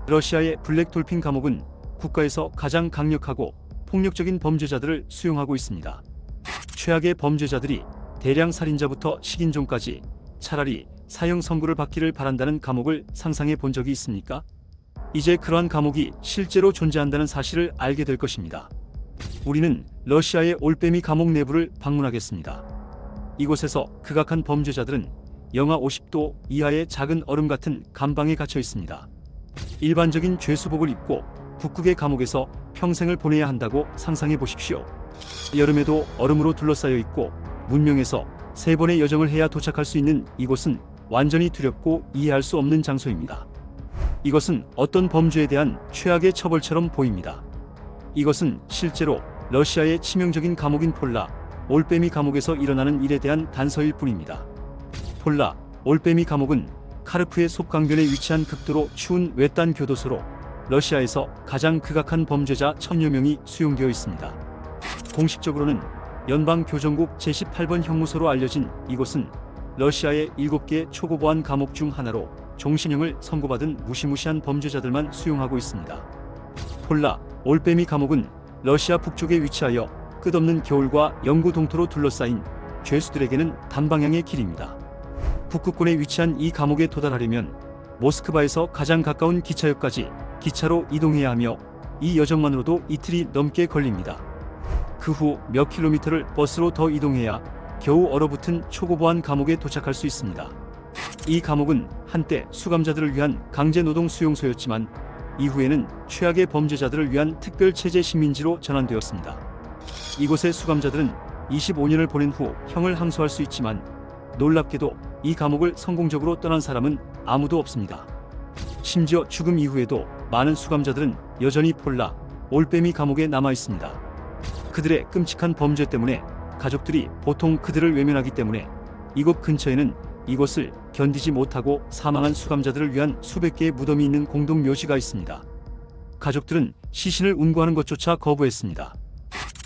러시아의 블랙돌핀 감옥은 국가에서 가장 강력하고 폭력적인 범죄자들을 수용하고 있습니다. 최악의 범죄자들이 대량 살인자부터 식인종까지 차라리 사형 선고를 받기를 바란다는 감옥을 상상해 본 적이 있습니까? 이제 그러한 감옥이 실제로 존재한다는 사실을 알게 될 것입니다. 우리는 러시아의 올빼미 감옥 내부를 방문하겠습니다. 이곳에서 극악한 범죄자들은 영하 50도 이하의 작은 얼음 같은 감방에 갇혀 있습니다. 일반적인 죄수복을 입고 북극의 감옥에서 평생을 보내야 한다고 상상해 보십시오. 여름에도 얼음으로 둘러싸여 있고 문명에서 3번의 여정을 해야 도착할 수 있는 이곳은 완전히 두렵고 이해할 수 없는 장소입니다. 이것은 어떤 범죄에 대한 최악의 처벌처럼 보입니다. 이것은 실제로 러시아의 치명적인 감옥인 폴라 올빼미 감옥에서 일어나는 일에 대한 단서일 뿐입니다. 폴라 올빼미 감옥은 카르프의 솝강변에 위치한 극도로 추운 외딴 교도소로 러시아에서 가장 극악한 범죄자 1000여 명이 수용되어 있습니다. 공식적으로는 연방교정국 제18번 형무소로 알려진 이곳은 러시아의 7개 초고보안 감옥 중 하나로 종신형을 선고받은 무시무시한 범죄자들만 수용하고 있습니다. 폴라 올빼미 감옥은 러시아 북쪽에 위치하여 끝없는 겨울과 영구 동토로 둘러싸인 죄수들에게는 단방향의 길입니다. 북극권에 위치한 이 감옥에 도달하려면 모스크바에서 가장 가까운 기차역까지 기차로 이동해야 하며 이 여정만으로도 이틀이 넘게 걸립니다. 그 후 몇 킬로미터를 버스로 더 이동해야 겨우 얼어붙은 초고보안 감옥에 도착할 수 있습니다. 이 감옥은 한때 수감자들을 위한 강제노동 수용소였지만 이후에는 최악의 범죄자들을 위한 특별체제 식민지로 전환되었습니다. 이곳의 수감자들은 25년을 보낸 후 형을 항소할 수 있지만 놀랍게도 이 감옥을 성공적으로 떠난 사람은 아무도 없습니다. 심지어 죽음 이후에도 많은 수감자들은 여전히 폴라 올빼미 감옥에 남아 있습니다. 그들의 끔찍한 범죄 때문에 가족들이 보통 그들을 외면하기 때문에 이곳 근처에는 이곳을 견디지 못하고 사망한 수감자들을 위한 수백 개의 무덤이 있는 공동 묘지가 있습니다. 가족들은 시신을 운구하는 것조차 거부했습니다.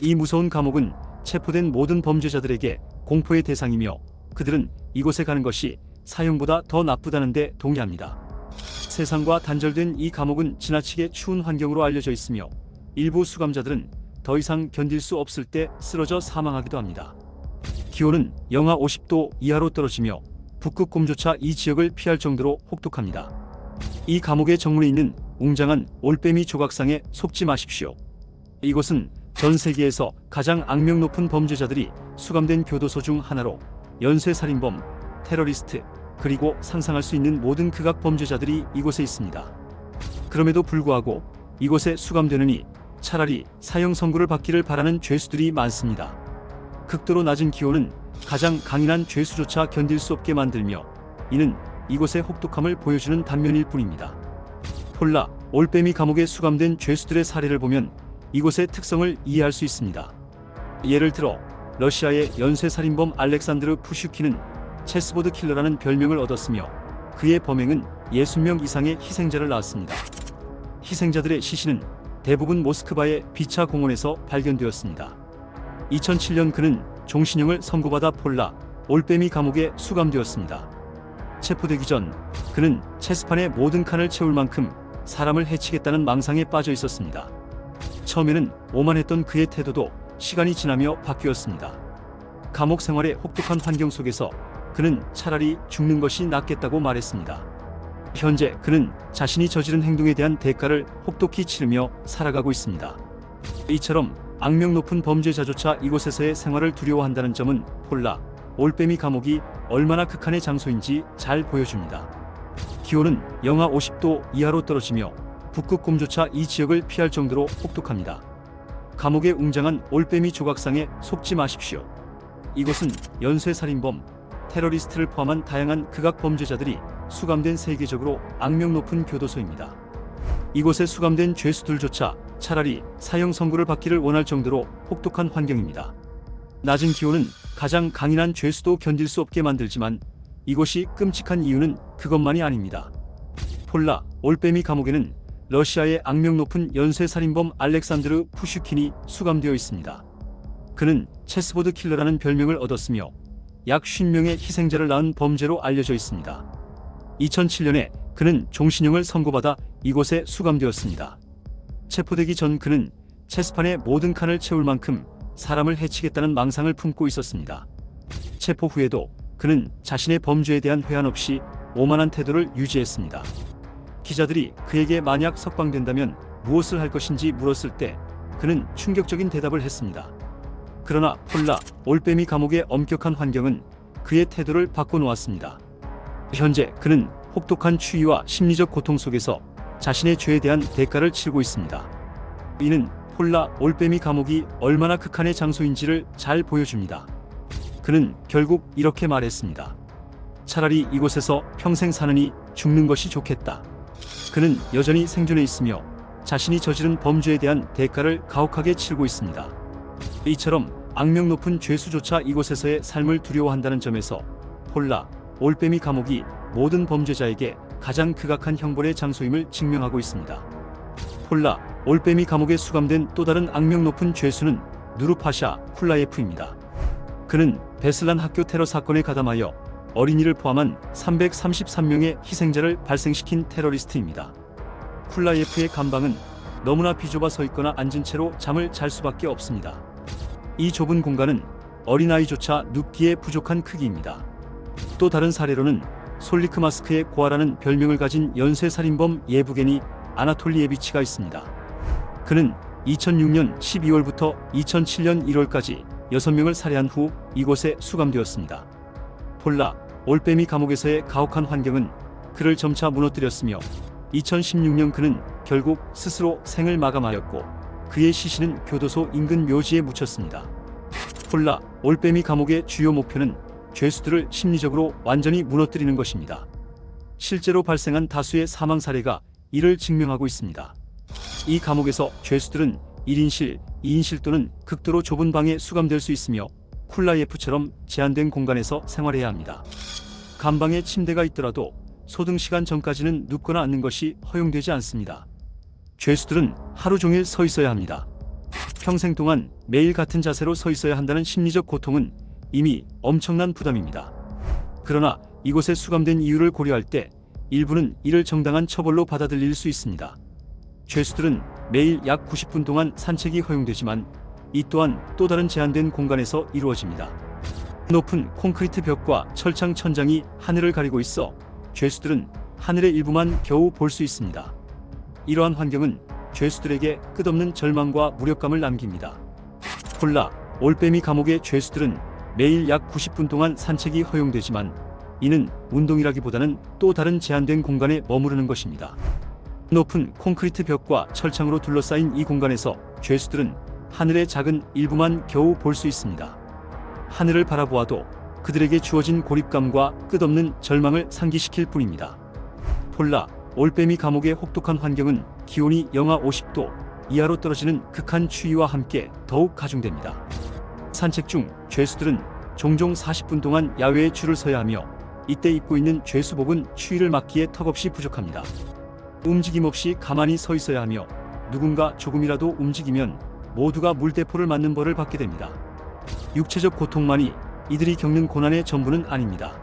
이 무서운 감옥은 체포된 모든 범죄자들에게 공포의 대상이며 그들은 이곳에 가는 것이 사형보다 더 나쁘다는 데 동의합니다. 세상과 단절된 이 감옥은 지나치게 추운 환경으로 알려져 있으며 일부 수감자들은 더 이상 견딜 수 없을 때 쓰러져 사망하기도 합니다. 기온은 영하 50도 이하로 떨어지며 북극곰조차 이 지역을 피할 정도로 혹독합니다. 이 감옥의 정문에 있는 웅장한 올빼미 조각상에 속지 마십시오. 이곳은 전 세계에서 가장 악명 높은 범죄자들이 수감된 교도소 중 하나로 연쇄살인범, 테러리스트, 그리고 상상할 수 있는 모든 극악 범죄자들이 이곳에 있습니다. 그럼에도 불구하고 이곳에 수감되느니 차라리 사형 선고를 받기를 바라는 죄수들이 많습니다. 극도로 낮은 기온은 가장 강인한 죄수조차 견딜 수 없게 만들며 이는 이곳의 혹독함을 보여주는 단면일 뿐입니다. 폴라 올빼미 감옥에 수감된 죄수들의 사례를 보면 이곳의 특성을 이해할 수 있습니다. 예를 들어 러시아의 연쇄살인범 알렉산드르 푸슈킨은 체스보드 킬러라는 별명을 얻었으며 그의 범행은 60명 이상의 희생자를 낳았습니다. 희생자들의 시신은 대부분 모스크바의 비차 공원에서 발견되었습니다. 2007년 그는 종신형을 선고받아 폴라 올빼미 감옥에 수감되었습니다. 체포되기 전 그는 체스판의 모든 칸을 채울 만큼 사람을 해치겠다는 망상에 빠져 있었습니다. 처음에는 오만했던 그의 태도도 시간이 지나며 바뀌었습니다. 감옥 생활의 혹독한 환경 속에서 그는 차라리 죽는 것이 낫겠다고 말했습니다. 현재 그는 자신이 저지른 행동에 대한 대가를 혹독히 치르며 살아가고 있습니다. 이처럼 악명 높은 범죄자조차 이곳에서의 생활을 두려워한다는 점은 폴라 올빼미 감옥이 얼마나 극한의 장소인지 잘 보여줍니다. 기온은 영하 50도 이하로 떨어지며 북극곰조차 이 지역을 피할 정도로 혹독합니다. 감옥의 웅장한 올빼미 조각상에 속지 마십시오. 이곳은 연쇄살인범, 테러리스트를 포함한 다양한 극악 범죄자들이 수감된 세계적으로 악명 높은 교도소입니다. 이곳에 수감된 죄수들조차 차라리 사형 선고를 받기를 원할 정도로 혹독한 환경입니다. 낮은 기온은 가장 강인한 죄수도 견딜 수 없게 만들지만 이곳이 끔찍한 이유는 그것만이 아닙니다. 폴라 올빼미 감옥에는 러시아의 악명 높은 연쇄살인범 알렉산드르 푸슈킨이 수감되어 있습니다. 그는 체스보드 킬러라는 별명을 얻었으며 약 50명의 희생자를 낳은 범죄로 알려져 있습니다. 2007년에 그는 종신형을 선고받아 이곳에 수감되었습니다. 체포되기 전 그는 체스판의 모든 칸을 채울 만큼 사람을 해치겠다는 망상을 품고 있었습니다. 체포 후에도 그는 자신의 범죄에 대한 회한 없이 오만한 태도를 유지했습니다. 기자들이 그에게 만약 석방된다면 무엇을 할 것인지 물었을 때 그는 충격적인 대답을 했습니다. 그러나 폴라 올빼미 감옥의 엄격한 환경은 그의 태도를 바꿔놓았습니다. 현재 그는 혹독한 추위와 심리적 고통 속에서 자신의 죄에 대한 대가를 치르고 있습니다. 이는 폴라 올빼미 감옥이 얼마나 극한의 장소인지를 잘 보여줍니다. 그는 결국 이렇게 말했습니다. 차라리 이곳에서 평생 사느니 죽는 것이 좋겠다. 그는 여전히 생존해 있으며 자신이 저지른 범죄에 대한 대가를 가혹하게 치르고 있습니다. 이처럼 악명 높은 죄수조차 이곳에서의 삶을 두려워한다는 점에서 폴라 올빼미 감옥이 모든 범죄자에게 가장 극악한 형벌의 장소임을 증명하고 있습니다. 폴라 올빼미 감옥에 수감된 또 다른 악명 높은 죄수는 누르파샤 쿨라예프입니다. 그는 베슬란 학교 테러 사건에 가담하여 어린이를 포함한 333명의 희생자를 발생시킨 테러리스트입니다. 쿨라예프의 감방은 너무나 비좁아 서 있거나 앉은 채로 잠을 잘 수밖에 없습니다. 이 좁은 공간은 어린아이조차 눕기에 부족한 크기입니다. 또 다른 사례로는 솔리크마스크의 고아라는 별명을 가진 연쇄살인범 예부게니 아나톨리예비치가 있습니다. 그는 2006년 12월부터 2007년 1월까지 6명을 살해한 후 이곳에 수감되었습니다. 폴라 올빼미 감옥에서의 가혹한 환경은 그를 점차 무너뜨렸으며 2016년 그는 결국 스스로 생을 마감하였고 그의 시신은 교도소 인근 묘지에 묻혔습니다. 폴라 올빼미 감옥의 주요 목표는 죄수들을 심리적으로 완전히 무너뜨리는 것입니다. 실제로 발생한 다수의 사망 사례가 이를 증명하고 있습니다. 이 감옥에서 죄수들은 1인실, 2인실 또는 극도로 좁은 방에 수감될 수 있으며 쿨라예프처럼 제한된 공간에서 생활해야 합니다. 감방에 침대가 있더라도 소등 시간 전까지는 눕거나 앉는 것이 허용되지 않습니다. 죄수들은 하루 종일 서 있어야 합니다. 평생 동안 매일 같은 자세로 서 있어야 한다는 심리적 고통은 이미 엄청난 부담입니다. 그러나 이곳에 수감된 이유를 고려할 때 일부는 이를 정당한 처벌로 받아들일 수 있습니다. 죄수들은 매일 약 90분 동안 산책이 허용되지만 이 또한 또 다른 제한된 공간에서 이루어집니다. 높은 콘크리트 벽과 철창 천장이 하늘을 가리고 있어 죄수들은 하늘의 일부만 겨우 볼 수 있습니다. 이러한 환경은 죄수들에게 끝없는 절망과 무력감을 남깁니다. 폴라 올빼미 감옥의 죄수들은 매일 약 90분 동안 산책이 허용되지만 이는 운동이라기보다는 또 다른 제한된 공간에 머무르는 것입니다. 높은 콘크리트 벽과 철창으로 둘러싸인 이 공간에서 죄수들은 하늘의 작은 일부만 겨우 볼 수 있습니다. 하늘을 바라보아도 그들에게 주어진 고립감과 끝없는 절망을 상기시킬 뿐입니다. 폴라 올빼미 감옥의 혹독한 환경은 기온이 영하 50도 이하로 떨어지는 극한 추위와 함께 더욱 가중됩니다. 산책 중 죄수들은 종종 40분 동안 야외에 줄을 서야 하며 이때 입고 있는 죄수복은 추위를 막기에 턱없이 부족합니다. 움직임 없이 가만히 서 있어야 하며 누군가 조금이라도 움직이면 모두가 물대포를 맞는 벌을 받게 됩니다. 육체적 고통만이 이들이 겪는 고난의 전부는 아닙니다.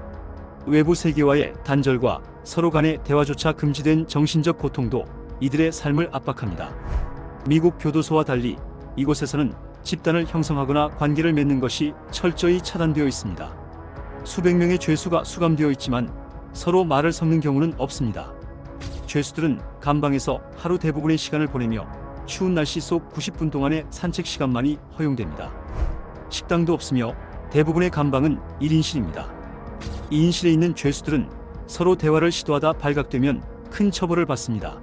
외부 세계와의 단절과 서로 간의 대화조차 금지된 정신적 고통도 이들의 삶을 압박합니다. 미국 교도소와 달리 이곳에서는 집단을 형성하거나 관계를 맺는 것이 철저히 차단되어 있습니다. 수백 명의 죄수가 수감되어 있지만 서로 말을 섞는 경우는 없습니다. 죄수들은 감방에서 하루 대부분의 시간을 보내며 추운 날씨 속 90분 동안의 산책 시간만이 허용됩니다. 식당도 없으며 대부분의 감방은 1인실입니다. 2인실에 있는 죄수들은 서로 대화를 시도하다 발각되면 큰 처벌을 받습니다.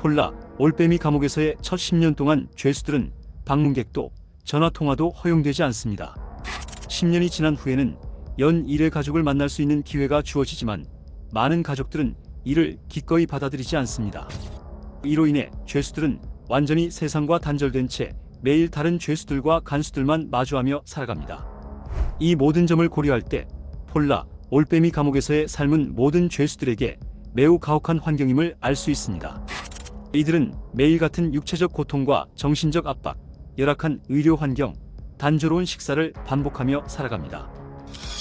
폴라 올빼미 감옥에서의 첫 10년 동안 죄수들은 방문객도 전화통화도 허용되지 않습니다. 10년이 지난 후에는 연 1회 가족을 만날 수 있는 기회가 주어지지만 많은 가족들은 이를 기꺼이 받아들이지 않습니다. 이로 인해 죄수들은 완전히 세상과 단절된 채 매일 다른 죄수들과 간수들만 마주하며 살아갑니다. 이 모든 점을 고려할 때 폴라 올빼미 감옥에서의 삶은 모든 죄수들에게 매우 가혹한 환경임을 알 수 있습니다. 이들은 매일 같은 육체적 고통과 정신적 압박, 열악한 의료 환경, 단조로운 식사를 반복하며 살아갑니다.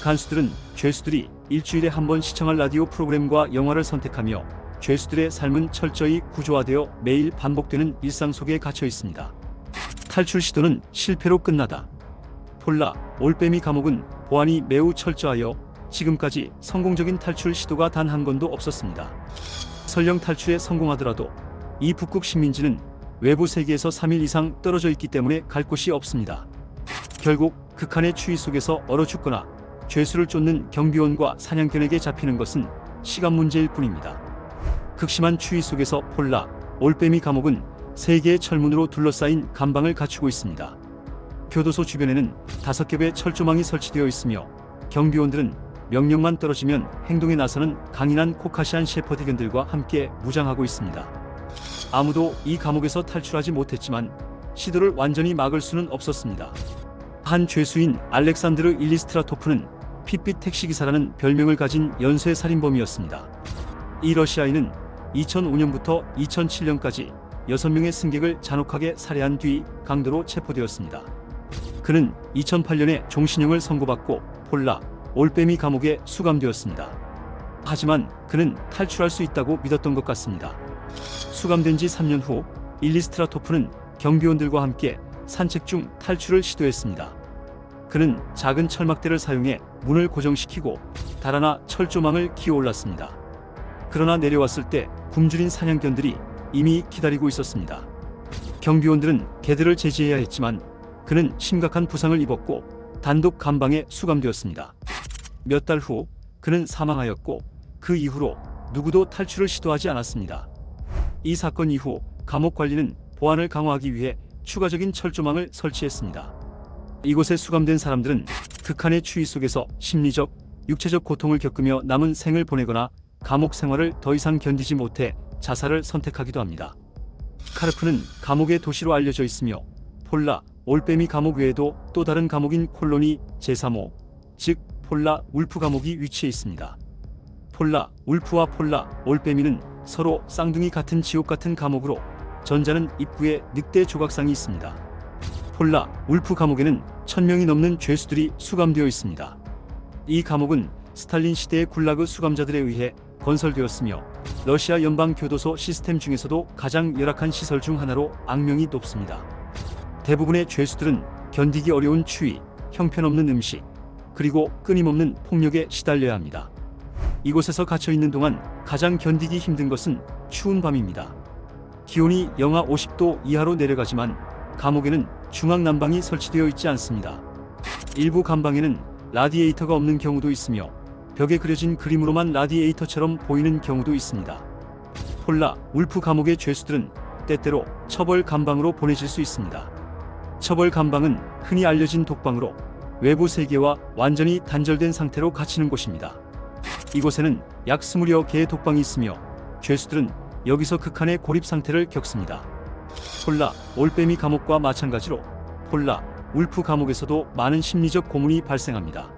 간수들은 죄수들이 일주일에 한 번 시청할 라디오 프로그램과 영화를 선택하며 죄수들의 삶은 철저히 구조화되어 매일 반복되는 일상 속에 갇혀 있습니다. 탈출 시도는 실패로 끝나다. 폴라 올빼미 감옥은 보안이 매우 철저하여 지금까지 성공적인 탈출 시도가 단 한 건도 없었습니다. 설령 탈출에 성공하더라도 이 북극 식민지는 외부 세계에서 3일 이상 떨어져 있기 때문에 갈 곳이 없습니다. 결국 극한의 추위 속에서 얼어 죽거나 죄수를 쫓는 경비원과 사냥견에게 잡히는 것은 시간 문제일 뿐입니다. 극심한 추위 속에서 폴라 올빼미 감옥은 3개의 철문으로 둘러싸인 감방을 갖추고 있습니다. 교도소 주변에는 5겹의 철조망이 설치되어 있으며 경비원들은 명령만 떨어지면 행동에 나서는 강인한 코카시안 셰퍼드견들과 함께 무장하고 있습니다. 아무도 이 감옥에서 탈출하지 못했지만 시도를 완전히 막을 수는 없었습니다. 한 죄수인 알렉산드르 일리스트라토프는 핏빛 택시기사라는 별명을 가진 연쇄 살인범이었습니다. 이 러시아인은 2005년부터 2007년까지 6명의 승객을 잔혹하게 살해한 뒤 강도로 체포되었습니다. 그는 2008년에 종신형을 선고받고 폴라 올빼미 감옥에 수감되었습니다. 하지만 그는 탈출할 수 있다고 믿었던 것 같습니다. 수감된 지 3년 후 일리스트라토프는 경비원들과 함께 산책 중 탈출을 시도했습니다. 그는 작은 철막대를 사용해 문을 고정시키고 달아나 철조망을 기어 올랐습니다. 그러나 내려왔을 때 굶주린 사냥견들이 이미 기다리고 있었습니다. 경비원들은 개들을 제지해야 했지만 그는 심각한 부상을 입었고 단독 감방에 수감되었습니다. 몇 달 후 그는 사망하였고 그 이후로 누구도 탈출을 시도하지 않았습니다. 이 사건 이후 감옥 관리는 보안을 강화하기 위해 추가적인 철조망을 설치했습니다. 이곳에 수감된 사람들은 극한의 추위 속에서 심리적, 육체적 고통을 겪으며 남은 생을 보내거나 감옥 생활을 더 이상 견디지 못해 자살을 선택하기도 합니다. 카르프는 감옥의 도시로 알려져 있으며 폴라 올빼미 감옥 외에도 또 다른 감옥인 콜로니 제3호, 즉 폴라 울프 감옥이 위치해 있습니다. 폴라 울프와 폴라 올빼미는 서로 쌍둥이 같은 지옥 같은 감옥으로 전자는 입구에 늑대 조각상이 있습니다. 폴라 울프 감옥에는 1000명이 넘는 죄수들이 수감되어 있습니다. 이 감옥은 스탈린 시대의 굴라그 수감자들에 의해 건설되었으며 러시아 연방 교도소 시스템 중에서도 가장 열악한 시설 중 하나로 악명이 높습니다. 대부분의 죄수들은 견디기 어려운 추위, 형편없는 음식, 그리고 끊임없는 폭력에 시달려야 합니다. 이곳에서 갇혀 있는 동안 가장 견디기 힘든 것은 추운 밤입니다. 기온이 영하 50도 이하로 내려가지만 감옥에는 중앙 난방이 설치되어 있지 않습니다. 일부 감방에는 라디에이터가 없는 경우도 있으며 벽에 그려진 그림으로만 라디에이터처럼 보이는 경우도 있습니다. 폴라 울프 감옥의 죄수들은 때때로 처벌 감방으로 보내질 수 있습니다. 처벌 감방은 흔히 알려진 독방으로 외부 세계와 완전히 단절된 상태로 갇히는 곳입니다. 이곳에는 약 20여 개의 독방이 있으며 죄수들은 여기서 극한의 고립 상태를 겪습니다. 폴라 올빼미 감옥과 마찬가지로 폴라 울프 감옥에서도 많은 심리적 고문이 발생합니다.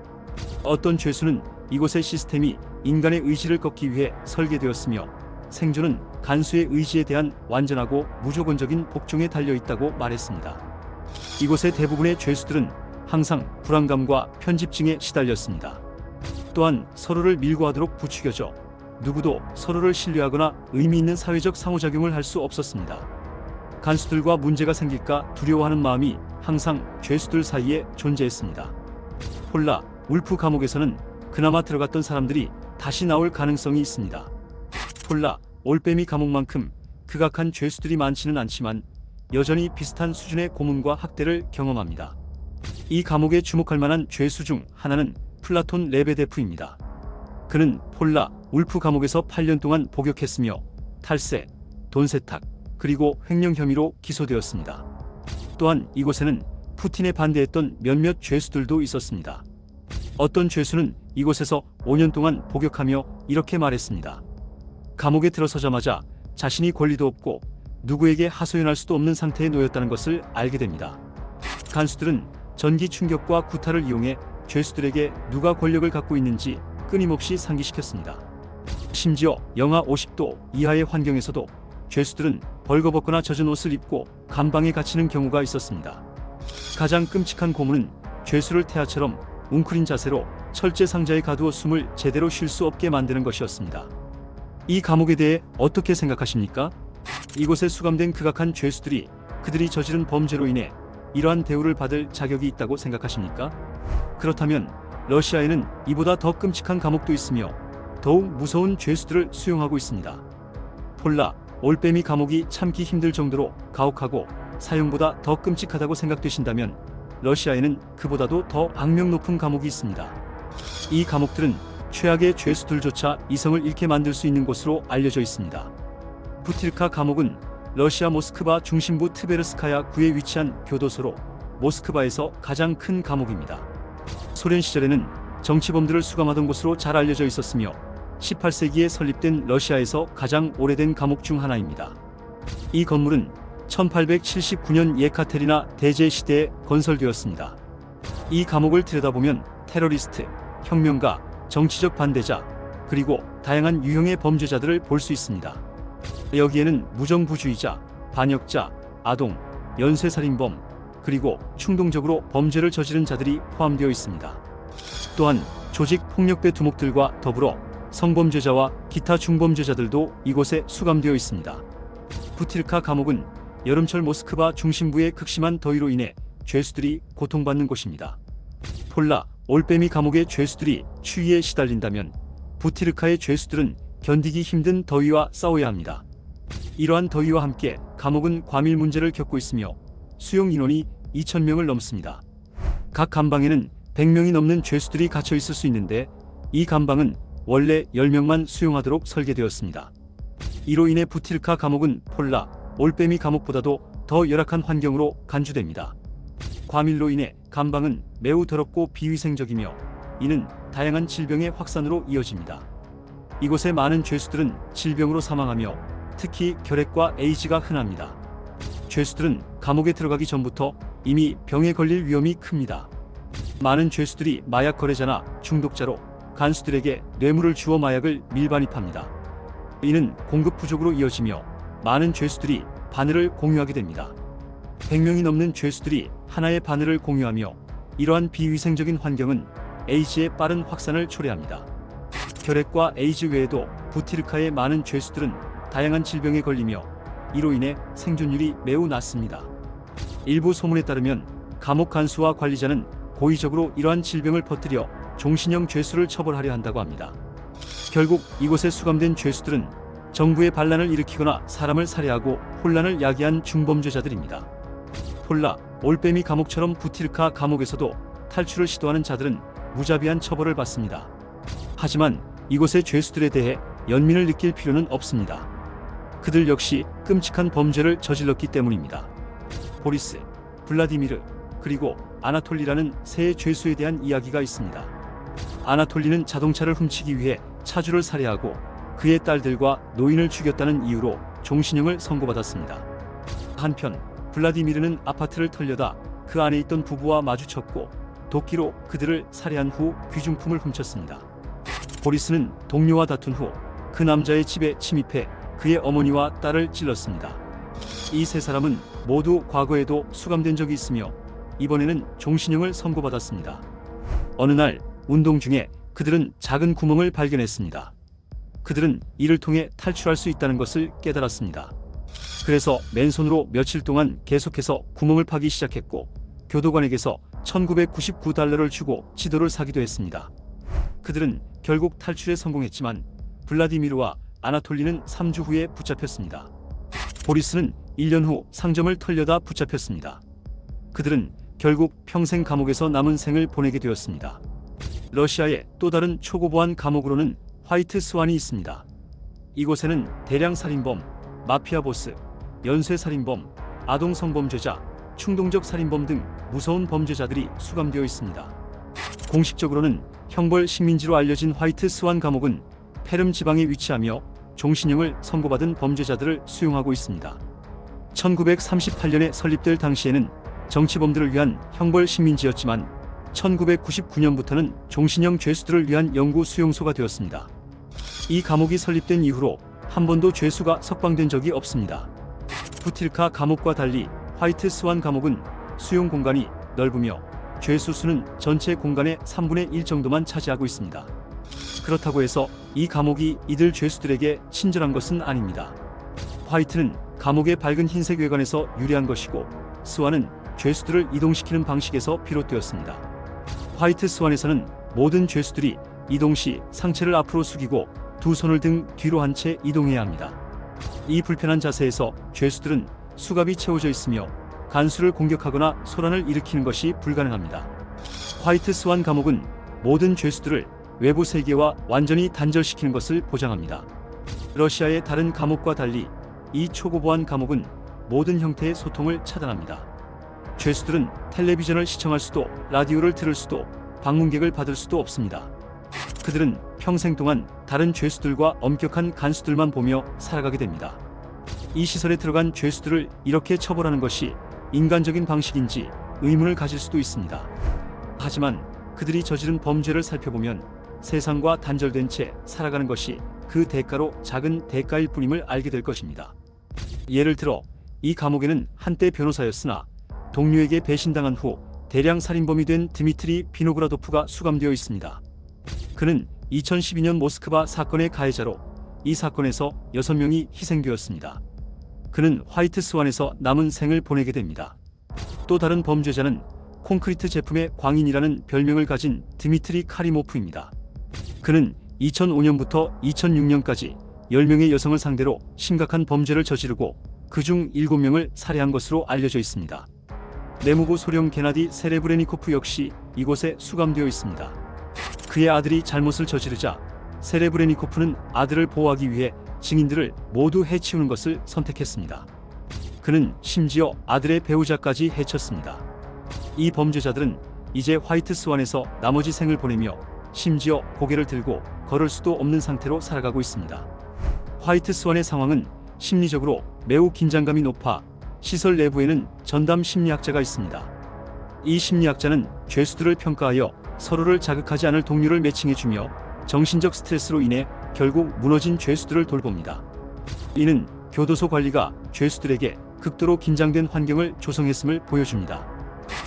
어떤 죄수는 이곳의 시스템이 인간의 의지를 꺾기 위해 설계되었으며 생존은 간수의 의지에 대한 완전하고 무조건적인 복종에 달려있다고 말했습니다. 이곳의 대부분의 죄수들은 항상 불안감과 편집증에 시달렸습니다. 또한 서로를 밀고 하도록 부추겨져 누구도 서로를 신뢰하거나 의미 있는 사회적 상호작용을 할 수 없었습니다. 간수들과 문제가 생길까 두려워하는 마음이 항상 죄수들 사이에 존재했습니다. 폴라 울프 감옥에서는 그나마 들어갔던 사람들이 다시 나올 가능성이 있습니다. 폴라 올빼미 감옥만큼 극악한 죄수들이 많지는 않지만 여전히 비슷한 수준의 고문과 학대를 경험합니다. 이 감옥에 주목할 만한 죄수 중 하나는 플라톤 레베데프입니다. 그는 폴라 울프 감옥에서 8년 동안 복역했으며 탈세, 돈 세탁, 그리고 횡령 혐의로 기소되었습니다. 또한 이곳에는 푸틴에 반대했던 몇몇 죄수들도 있었습니다. 어떤 죄수는 이곳에서 5년 동안 복역하며 이렇게 말했습니다. 감옥에 들어서자마자 자신이 권리도 없고 누구에게 하소연할 수도 없는 상태에 놓였다는 것을 알게 됩니다. 간수들은 전기 충격과 구타를 이용해 죄수들에게 누가 권력을 갖고 있는지 끊임없이 상기시켰습니다. 심지어 영하 50도 이하의 환경에서도 죄수들은 벌거벗거나 젖은 옷을 입고 감방에 갇히는 경우가 있었습니다. 가장 끔찍한 고문은 죄수를 태아처럼 웅크린 자세로 철제 상자에 가두어 숨을 제대로 쉴 수 없게 만드는 것이었습니다. 이 감옥에 대해 어떻게 생각하십니까? 이곳에 수감된 극악한 죄수들이 그들이 저지른 범죄로 인해 이러한 대우를 받을 자격이 있다고 생각하십니까? 그렇다면 러시아에는 이보다 더 끔찍한 감옥도 있으며 더욱 무서운 죄수들을 수용하고 있습니다. 폴라 올빼미 감옥이 참기 힘들 정도로 가혹하고 사형보다 더 끔찍하다고 생각되신다면 러시아에는 그보다도 더 악명 높은 감옥이 있습니다. 이 감옥들은 최악의 죄수들조차 이성을 잃게 만들 수 있는 곳으로 알려져 있습니다. 부틸카 감옥은 러시아 모스크바 중심부 트베르스카야 구에 위치한 교도소로 모스크바에서 가장 큰 감옥입니다. 소련 시절에는 정치범들을 수감하던 곳으로 잘 알려져 있었으며 18세기에 설립된 러시아에서 가장 오래된 감옥 중 하나입니다. 이 건물은 1879년 예카테리나 대제 시대에 건설되었습니다. 이 감옥을 들여다보면 테러리스트, 혁명가, 정치적 반대자, 그리고 다양한 유형의 범죄자들을 볼 수 있습니다. 여기에는 무정부주의자, 반역자, 아동, 연쇄살인범, 그리고 충동적으로 범죄를 저지른 자들이 포함되어 있습니다. 또한 조직 폭력배 두목들과 더불어 성범죄자와 기타 중범죄자들도 이곳에 수감되어 있습니다. 부틸카 감옥은 여름철 모스크바 중심부의 극심한 더위로 인해 죄수들이 고통받는 곳입니다. 폴라 올빼미 감옥의 죄수들이 추위에 시달린다면 부티르카의 죄수들은 견디기 힘든 더위와 싸워야 합니다. 이러한 더위와 함께 감옥은 과밀 문제를 겪고 있으며 수용 인원이 2,000명을 넘습니다. 각 감방에는 100명이 넘는 죄수들이 갇혀 있을 수 있는데 이 감방은 원래 10명만 수용하도록 설계되었습니다. 이로 인해 부틸카 감옥은 폴라 올빼미 감옥보다도 더 열악한 환경으로 간주됩니다. 과밀로 인해 감방은 매우 더럽고 비위생적이며 이는 다양한 질병의 확산으로 이어집니다. 이곳의 많은 죄수들은 질병으로 사망하며 특히 결핵과 에이즈가 흔합니다. 죄수들은 감옥에 들어가기 전부터 이미 병에 걸릴 위험이 큽니다. 많은 죄수들이 마약 거래자나 중독자로 간수들에게 뇌물을 주어 마약을 밀반입합니다. 이는 공급 부족으로 이어지며 많은 죄수들이 바늘을 공유하게 됩니다. 100명이 넘는 죄수들이 하나의 바늘을 공유하며 이러한 비위생적인 환경은 에이즈의 빠른 확산을 초래합니다. 결핵과 에이즈 외에도 부티르카의 많은 죄수들은 다양한 질병에 걸리며 이로 인해 생존율이 매우 낮습니다. 일부 소문에 따르면 감옥 간수와 관리자는 고의적으로 이러한 질병을 퍼뜨려 종신형 죄수를 처벌하려 한다고 합니다. 결국 이곳에 수감된 죄수들은 정부의 반란을 일으키거나 사람을 살해하고 혼란을 야기한 중범죄자들입니다. 폴라 올빼미 감옥처럼 부티르카 감옥에서도 탈출을 시도하는 자들은 무자비한 처벌을 받습니다. 하지만 이곳의 죄수들에 대해 연민을 느낄 필요는 없습니다. 그들 역시 끔찍한 범죄를 저질렀기 때문입니다. 보리스, 블라디미르, 그리고 아나톨리라는 세 죄수에 대한 이야기가 있습니다. 아나톨리는 자동차를 훔치기 위해 차주를 살해하고 그의 딸들과 노인을 죽였다는 이유로 종신형을 선고받았습니다. 한편 블라디미르는 아파트를 털려다 그 안에 있던 부부와 마주쳤고 도끼로 그들을 살해한 후 귀중품을 훔쳤습니다. 보리스는 동료와 다툰 후 그 남자의 집에 침입해 그의 어머니와 딸을 찔렀습니다. 이 세 사람은 모두 과거에도 수감된 적이 있으며 이번에는 종신형을 선고받았습니다. 어느 날 운동 중에 그들은 작은 구멍을 발견했습니다. 그들은 이를 통해 탈출할 수 있다는 것을 깨달았습니다. 그래서 맨손으로 며칠 동안 계속해서 구멍을 파기 시작했고 교도관에게서 1999달러를 주고 지도를 사기도 했습니다. 그들은 결국 탈출에 성공했지만 블라디미르와 아나톨리는 3주 후에 붙잡혔습니다. 보리스는 1년 후 상점을 털려다 붙잡혔습니다. 그들은 결국 평생 감옥에서 남은 생을 보내게 되었습니다. 러시아의 또 다른 초고보안 감옥으로는 화이트 스완이 있습니다. 이곳에는 대량 살인범, 마피아 보스, 연쇄살인범, 아동 성범죄자, 충동적 살인범 등 무서운 범죄자들이 수감되어 있습니다. 공식적으로는 형벌 식민지로 알려진 화이트 스완 감옥은 페름 지방에 위치하며 종신형을 선고받은 범죄자들을 수용하고 있습니다. 1938년에 설립될 당시에는 정치범들을 위한 형벌 식민지였지만 1999년부터는 종신형 죄수들을 위한 영구 수용소가 되었습니다. 이 감옥이 설립된 이후로 한 번도 죄수가 석방된 적이 없습니다. 부틸카 감옥과 달리 화이트 스완 감옥은 수용 공간이 넓으며 죄수 수는 전체 공간의 3분의 1 정도만 차지하고 있습니다. 그렇다고 해서 이 감옥이 이들 죄수들에게 친절한 것은 아닙니다. 화이트는 감옥의 밝은 흰색 외관에서 유래한 것이고, 스완은 죄수들을 이동시키는 방식에서 비롯되었습니다. 화이트 스완에서는 모든 죄수들이 이동 시 상체를 앞으로 숙이고 두 손을 등 뒤로 한 채 이동해야 합니다. 이 불편한 자세에서 죄수들은 수갑이 채워져 있으며 간수를 공격하거나 소란을 일으키는 것이 불가능합니다. 화이트 스완 감옥은 모든 죄수들을 외부 세계와 완전히 단절시키는 것을 보장합니다. 러시아의 다른 감옥과 달리 이 초고보안 감옥은 모든 형태의 소통을 차단합니다. 죄수들은 텔레비전을 시청할 수도, 라디오를 들을 수도, 방문객을 받을 수도 없습니다. 그들은 평생 동안 다른 죄수들과 엄격한 간수들만 보며 살아가게 됩니다. 이 시설에 들어간 죄수들을 이렇게 처벌하는 것이 인간적인 방식인지 의문을 가질 수도 있습니다. 하지만 그들이 저지른 범죄를 살펴보면 세상과 단절된 채 살아가는 것이 그 대가로 작은 대가일 뿐임을 알게 될 것입니다. 예를 들어 이 감옥에는 한때 변호사였으나 동료에게 배신당한 후 대량 살인범이 된 드미트리 비노그라도프가 수감되어 있습니다. 그는 2012년 모스크바 사건의 가해자로 이 사건에서 6명이 희생되었습니다. 그는 화이트 스완에서 남은 생을 보내게 됩니다. 또 다른 범죄자는 콘크리트 제품의 광인이라는 별명을 가진 드미트리 카리모프입니다. 그는 2005년부터 2006년까지 10명의 여성을 상대로 심각한 범죄를 저지르고 그중 7명을 살해한 것으로 알려져 있습니다. 내무부 소령 게나디 세레브레니코프 역시 이곳에 수감되어 있습니다. 그의 아들이 잘못을 저지르자 세레브레니코프는 아들을 보호하기 위해 증인들을 모두 해치우는 것을 선택했습니다. 그는 심지어 아들의 배우자까지 해쳤습니다. 이 범죄자들은 이제 화이트 스완에서 나머지 생을 보내며 심지어 고개를 들고 걸을 수도 없는 상태로 살아가고 있습니다. 화이트 스완의 상황은 심리적으로 매우 긴장감이 높아 시설 내부에는 전담 심리학자가 있습니다. 이 심리학자는 죄수들을 평가하여 서로를 자극하지 않을 동료를 매칭해주며 정신적 스트레스로 인해 결국 무너진 죄수들을 돌봅니다. 이는 교도소 관리가 죄수들에게 극도로 긴장된 환경을 조성했음을 보여줍니다.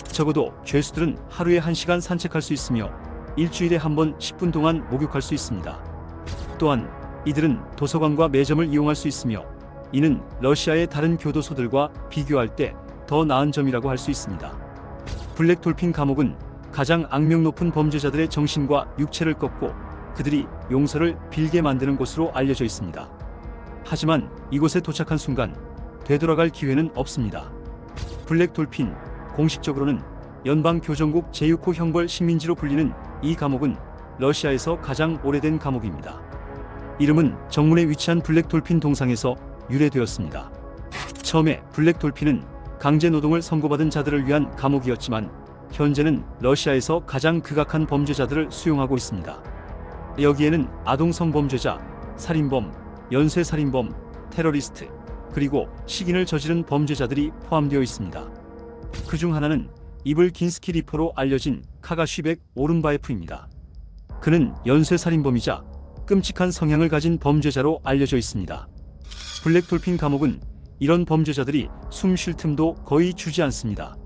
적어도 죄수들은 하루에 1시간 산책할 수 있으며 일주일에 한 번 10분 동안 목욕할 수 있습니다. 또한 이들은 도서관과 매점을 이용할 수 있으며 이는 러시아의 다른 교도소들과 비교할 때 더 나은 점이라고 할 수 있습니다. 블랙 돌핀 감옥은 가장 악명 높은 범죄자들의 정신과 육체를 꺾고 그들이 용서를 빌게 만드는 곳으로 알려져 있습니다. 하지만 이곳에 도착한 순간 되돌아갈 기회는 없습니다. 블랙 돌핀, 공식적으로는 연방교정국 제6호 형벌 식민지로 불리는 이 감옥은 러시아에서 가장 오래된 감옥입니다. 이름은 정문에 위치한 블랙 돌핀 동상에서 유래되었습니다. 처음에 블랙 돌핀은 강제 노동을 선고받은 자들을 위한 감옥이었지만 현재는 러시아에서 가장 극악한 범죄자들을 수용하고 있습니다. 여기에는 아동 성범죄자, 살인범, 연쇄살인범, 테러리스트, 그리고 식인을 저지른 범죄자들이 포함되어 있습니다. 그중 하나는 이블긴스키 리퍼로 알려진 카가쉬벡 오른바예프입니다. 그는 연쇄살인범이자 끔찍한 성향을 가진 범죄자로 알려져 있습니다. 블랙 돌핀 감옥은 이런 범죄자들이 숨 쉴 틈도 거의 주지 않습니다.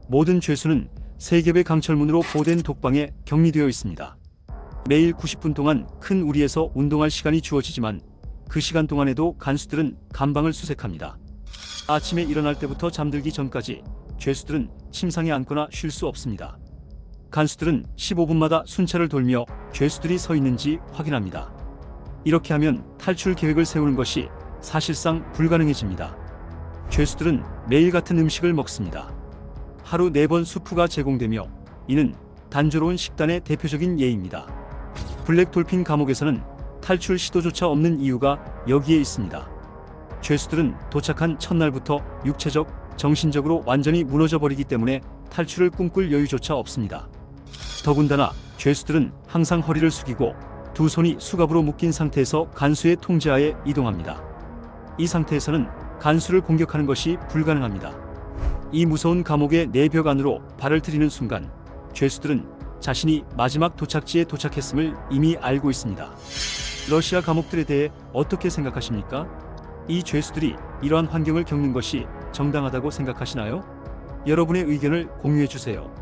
모든 죄수는 3겹의 강철문으로 보호된 독방에 격리되어 있습니다. 매일 90분 동안 큰 우리에서 운동할 시간이 주어지지만 그 시간 동안에도 간수들은 감방을 수색합니다. 아침에 일어날 때부터 잠들기 전까지 죄수들은 침상에 앉거나 쉴 수 없습니다. 간수들은 15분마다 순찰을 돌며 죄수들이 서 있는지 확인합니다. 이렇게 하면 탈출 계획을 세우는 것이 사실상 불가능해집니다. 죄수들은 매일 같은 음식을 먹습니다. 하루 4번 수프가 제공되며 이는 단조로운 식단의 대표적인 예입니다. 블랙 돌핀 감옥에서는 탈출 시도조차 없는 이유가 여기에 있습니다. 죄수들은 도착한 첫날부터 육체적, 정신적으로 완전히 무너져 버리기 때문에 탈출을 꿈꿀 여유조차 없습니다. 더군다나 죄수들은 항상 허리를 숙이고 두 손이 수갑으로 묶인 상태에서 간수의 통제하에 이동합니다. 이 상태에서는 간수를 공격하는 것이 불가능합니다. 이 무서운 감옥의 내벽 안으로 발을 들이는 순간 죄수들은 자신이 마지막 도착지에 도착했음을 이미 알고 있습니다. 러시아 감옥들에 대해 어떻게 생각하십니까? 이 죄수들이 이러한 환경을 겪는 것이 정당하다고 생각하시나요? 여러분의 의견을 공유해 주세요.